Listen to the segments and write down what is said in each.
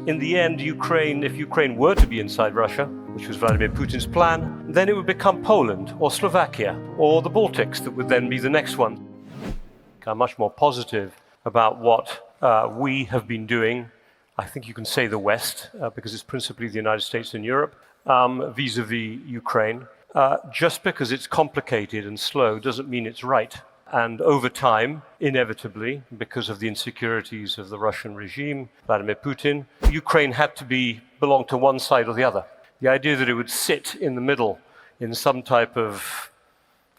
in the end, if Ukraine were to be inside Russia, which was Vladimir Putin's plan, then it would become Poland or Slovakia or the Baltics that would then be the next one. I'm much more positive about what we have been doing. I think you can say the West, because it's principally the United States and Europe, vis-a-vis Ukraine. Just because it's complicated and slow doesn't mean it's right. And over time, inevitably, because of the insecurities of the Russian regime, Vladimir Putin, Ukraine had to belong to one side or the other. The idea that it would sit in the middle in some type of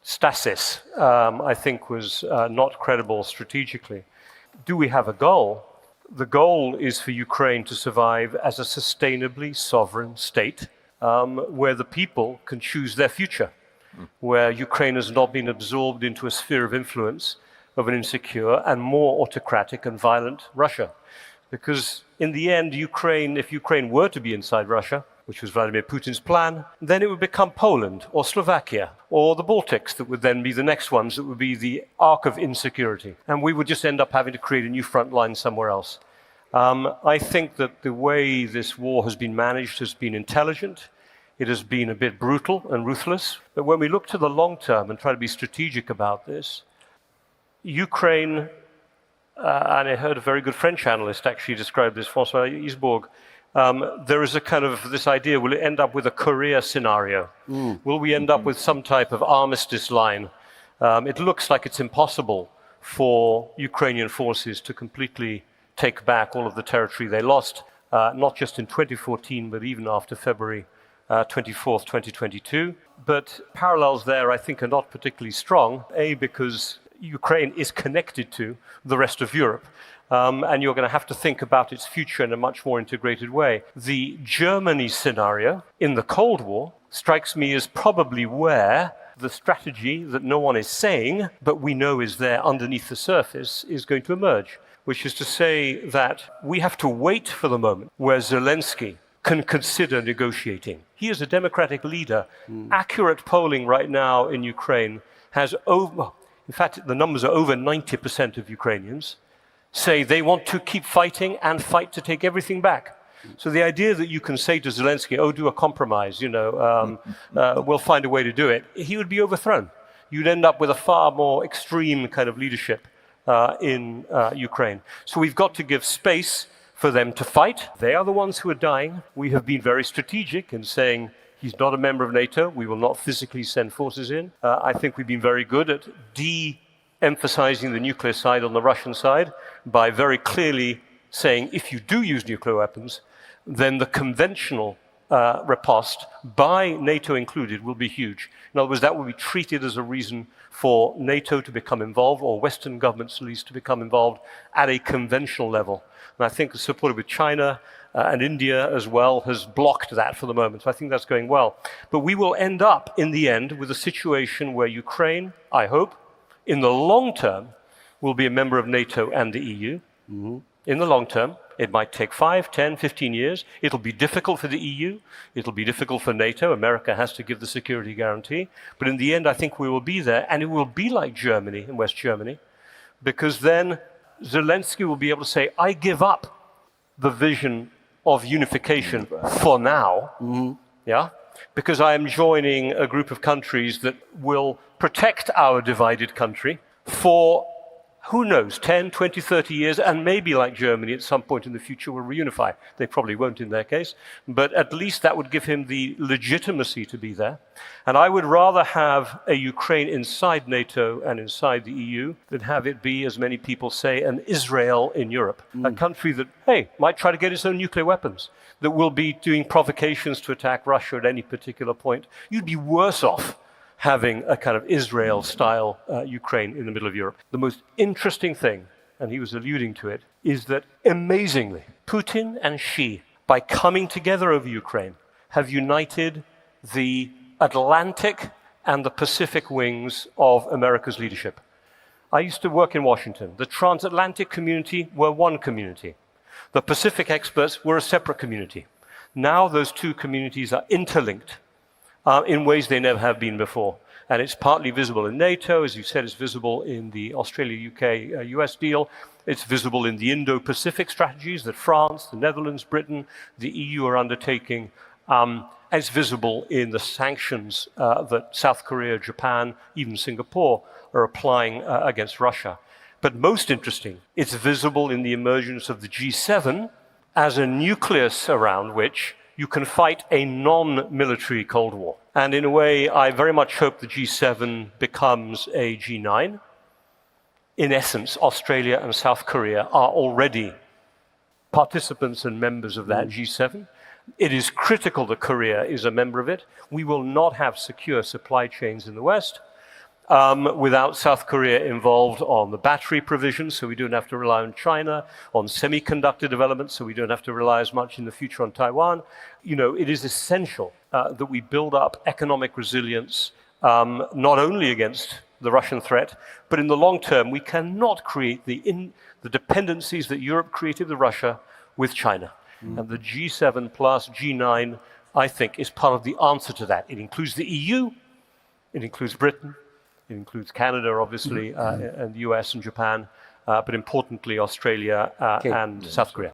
stasis, I think was not credible strategically. Do we have a goal? The goal is for Ukraine to survive as a sustainably sovereign state where the people can choose their future, where Ukraine has not been absorbed into a sphere of influence of an insecure and more autocratic and violent Russia. Because in the end, if Ukraine were to be inside Russia, which was Vladimir Putin's plan, then it would become Poland or Slovakia or the Baltics that would then be the next ones that would be the arc of insecurity. And we would just end up having to create a new front line somewhere else. I think that the way this war has been managed has been intelligent. It has been a bit brutal and ruthless. But when we look to the long term and try to be strategic about this, Ukraine, and I heard a very good French analyst actually describe this, François Isbourg, there is a kind of this idea, will it end up with a Korea scenario? Will we end up with some type of armistice line? It looks like it's impossible for Ukrainian forces to completely take back all of the territory they lost, not just in 2014, but even after February 24th, 2022. But parallels there, I think, are not particularly strong, because Ukraine is connected to the rest of Europe. And you're going to have to think about its future in a much more integrated way. The Germany scenario in the Cold War strikes me as probably where the strategy that no one is saying, but we know is there underneath the surface, is going to emerge, which is to say that we have to wait for the moment where Zelensky can consider negotiating. He is a democratic leader. Accurate polling right now in Ukraine has in fact, the numbers are over 90% of Ukrainians say they want to keep fighting and fight to take everything back. So the idea that you can say to Zelensky, do a compromise, we'll find a way to do it, he would be overthrown. You'd end up with a far more extreme kind of leadership in Ukraine. So we've got to give space for them to fight. They are the ones who are dying. We have been very strategic in saying he's not a member of NATO. We will not physically send forces in. I think we've been very good at de-emphasizing the nuclear side on the Russian side by very clearly saying if you do use nuclear weapons, then the conventional riposte, by NATO included, will be huge. In other words, that will be treated as a reason for NATO to become involved, or Western governments at least to become involved at a conventional level. And I think the support with China and India as well has blocked that for the moment. So I think that's going well. But we will end up, in the end, with a situation where Ukraine, I hope, in the long term, will be a member of NATO and the EU. In the long term, it might take 5, 10, 15 years. It'll be difficult for the EU. It'll be difficult for NATO. America has to give the security guarantee. But in the end, I think we will be there. And it will be like Germany and West Germany, because then Zelensky will be able to say, I give up the vision of unification for now, because I am joining a group of countries that will protect our divided country for, who knows, 10, 20, 30 years, and maybe like Germany at some point in the future will reunify. They probably won't in their case, but at least that would give him the legitimacy to be there. And I would rather have a Ukraine inside NATO and inside the EU than have it be, as many people say, an Israel in Europe, a country that, might try to get its own nuclear weapons, that will be doing provocations to attack Russia at any particular point. You'd be worse off having a kind of Israel-style Ukraine in the middle of Europe. The most interesting thing, and he was alluding to it, is that amazingly, Putin and Xi, by coming together over Ukraine, have united the Atlantic and the Pacific wings of America's leadership. I used to work in Washington. The transatlantic community were one community. The Pacific experts were a separate community. Now those two communities are interlinked in ways they never have been before. And it's partly visible in NATO, as you said, it's visible in the Australia-UK-US deal. It's visible in the Indo-Pacific strategies that France, the Netherlands, Britain, the EU are undertaking. It's visible in the sanctions that South Korea, Japan, even Singapore are applying against Russia. But most interesting, it's visible in the emergence of the G7 as a nucleus around which you can fight a non-military Cold War. And in a way, I very much hope the G7 becomes a G9. In essence, Australia and South Korea are already participants and members of that G7. It is critical that Korea is a member of it. We will not have secure supply chains in the West without South Korea involved on the battery provision, so we don't have to rely on China, on semiconductor development, so we don't have to rely as much in the future on Taiwan. You know, it is essential that we build up economic resilience, not only against the Russian threat, but in the long term, we cannot create the dependencies that Europe created with Russia with China. And the G7 plus G9, I think, is part of the answer to that. It includes the EU, it includes Britain, it includes Canada, obviously, and the US and Japan, but importantly, Australia and South Korea.